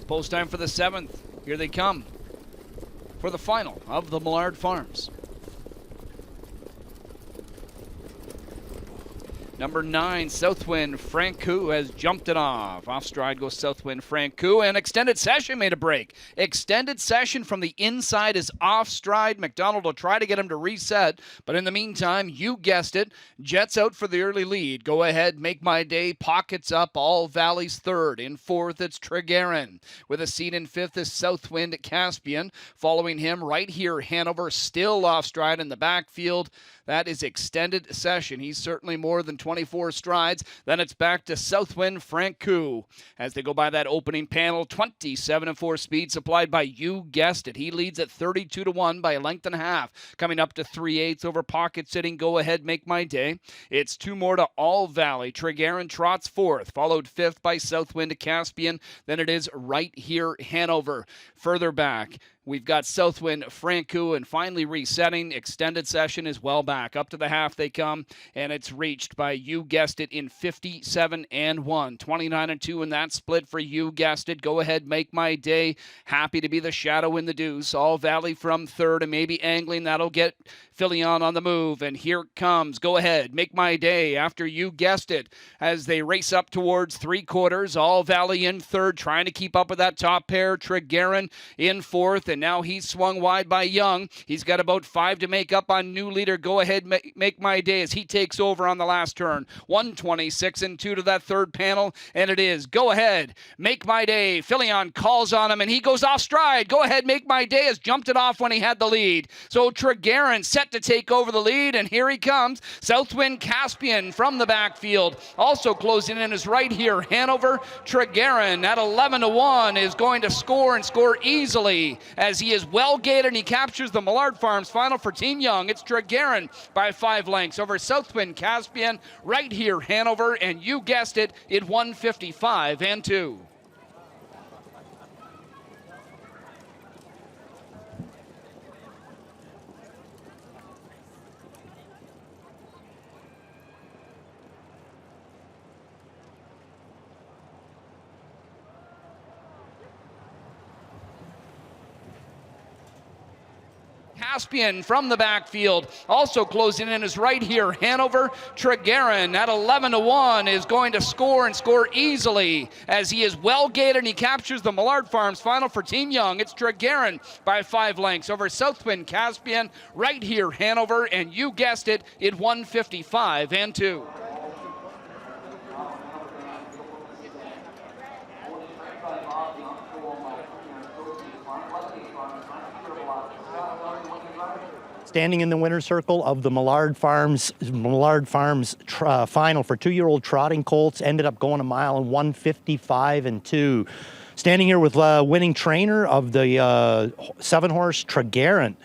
Post time for the 7th. Here they come for the final of the Millard Farms. Number 9, Southwind Francoux has jumped it off. Off stride goes Southwind Francoux, and Extended Session made a break. Extended Session from the inside is off stride. McDonald will try to get him to reset, but in the meantime, you guessed it, Jets out for the early lead. Go ahead, Make My Day, pockets up, All Valleys third. In fourth, it's Tregaron. With a seat in fifth is Southwind Caspian. Following him right here, Hanover still off stride in the backfield. That is Extended Session. He's certainly more than 24 strides. Then it's back to Southwind Francoux as they go by that opening panel. 27-4 speed supplied by You Guessed It. He leads at 32-1 by a length and a half. Coming up to 3/8 over pocket sitting. Go Ahead, Make My Day. It's 2 more to All Valley. Tregaron trots fourth, followed fifth by Southwind Caspian. Then it is right here, Hanover. Further back, we've got Southwind Francoux, and finally resetting. Extended Session is well back. Up to the half they come, and it's reached by You Guessed It in 57-1. 29-2 in that split for You Guessed It. Go Ahead, Make My Day. Happy to be the shadow in the deuce. All Valley from third, and maybe angling. That'll get Filion on the move, and here comes Go Ahead, Make My Day after You Guessed It as they race up towards three-quarters. All Valley in third, trying to keep up with that top pair. Tregaron in fourth, and now he's swung wide by Young. He's got about 5 to make up on new leader Go Ahead, Make My Day as he takes over on the last turn. 126-2 to that third panel, and it is Go Ahead, Make My Day. Filion calls on him, and he goes off stride. Go Ahead, Make My Day has jumped it off when he had the lead. So Tregaron set to take over the lead, and here he comes. Southwind Caspian from the backfield. Also closing in is right here, Hanover. Tregaron at 11-1 is going to score and score easily as he is well gated, and he captures the Millard Farms final for Team Young. It's Tregaron by 5 lengths over Southwind Caspian right here, Hanover, and You Guessed It, it 155-2. Caspian from the backfield. Also closing in is right here, Hanover. Tregaron at 11-1 is going to score and score easily as he is well gated, and he captures the Millard Farms final for Team Young. It's Tregaron by 5 lengths over Southwind Caspian right here, Hanover, and You Guessed It, it 155-2. Standing in the winner's circle of the Millard Farms final for 2-year-old trotting colts, ended up going a mile in 155-2. Standing here with winning trainer of the 7-horse Tregaron.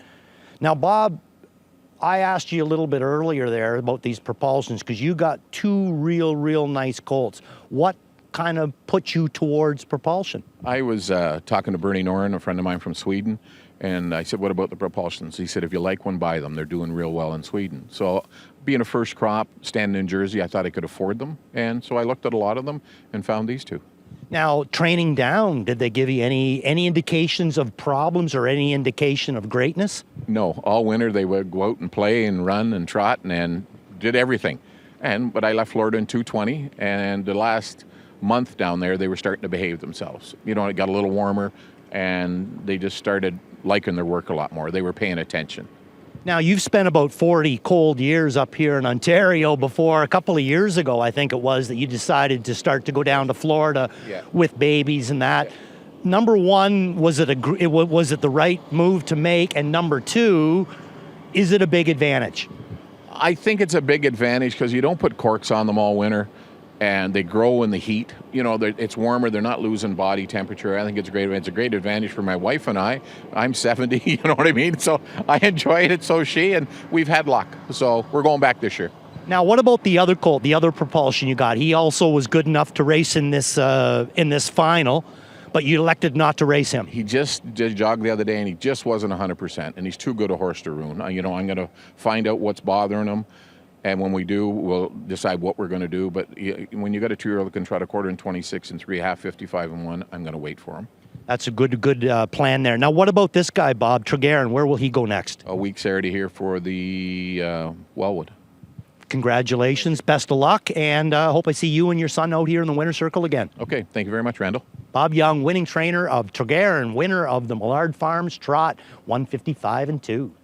Now, Bob, I asked you a little bit earlier there about these propulsions because you got 2 real nice colts. What kind of put you towards propulsion? I was talking to Bernie Noren, a friend of mine from Sweden, and I said, what about the propulsions? He said, if you like one, buy them. They're doing real well in Sweden. So being a first crop, standing in Jersey, I thought I could afford them. And so I looked at a lot of them and found these 2. Now, training down, did they give you any indications of problems or any indication of greatness? No, all winter they would go out and play and run and trot and did everything. But I left Florida in 220, and the last month down there, they were starting to behave themselves. You know, it got a little warmer, and they just started liking their work a lot more. They were paying attention. Now, you've spent about 40 cold years up here in Ontario before. A couple of years ago, I think it was, that you decided to start to go down to Florida with babies and that. Yeah. Number one, was it the right move to make? And number two, is it a big advantage? I think it's a big advantage because you don't put corks on them all winter, and they grow in the heat. You know, it's warmer. They're not losing body temperature. I think it's great. It's a great advantage for my wife and I. I'm 70, you know what I mean? So I enjoyed it, so she, and we've had luck. So we're going back this year. Now, what about the other colt, the other propulsion you got? He also was good enough to race in this final, but you elected not to race him. He just jogged the other day, and he just wasn't 100%, and he's too good a horse to ruin. You know, I'm going to find out what's bothering him. And when we do, we'll decide what we're going to do. But when you got a 2-year-old that can trot a quarter in 26 and 3 1/2, 55-1, I'm going to wait for him. That's a good plan there. Now, what about this guy, Bob Tregaron? Where will he go next? A week Saturday here for the Wellwood. Congratulations, best of luck, and hope I see you and your son out here in the winner's circle again. Okay, thank you very much, Randall. Bob Young, winning trainer of Tregaron, winner of the Millard Farms Trot, 155 and 2.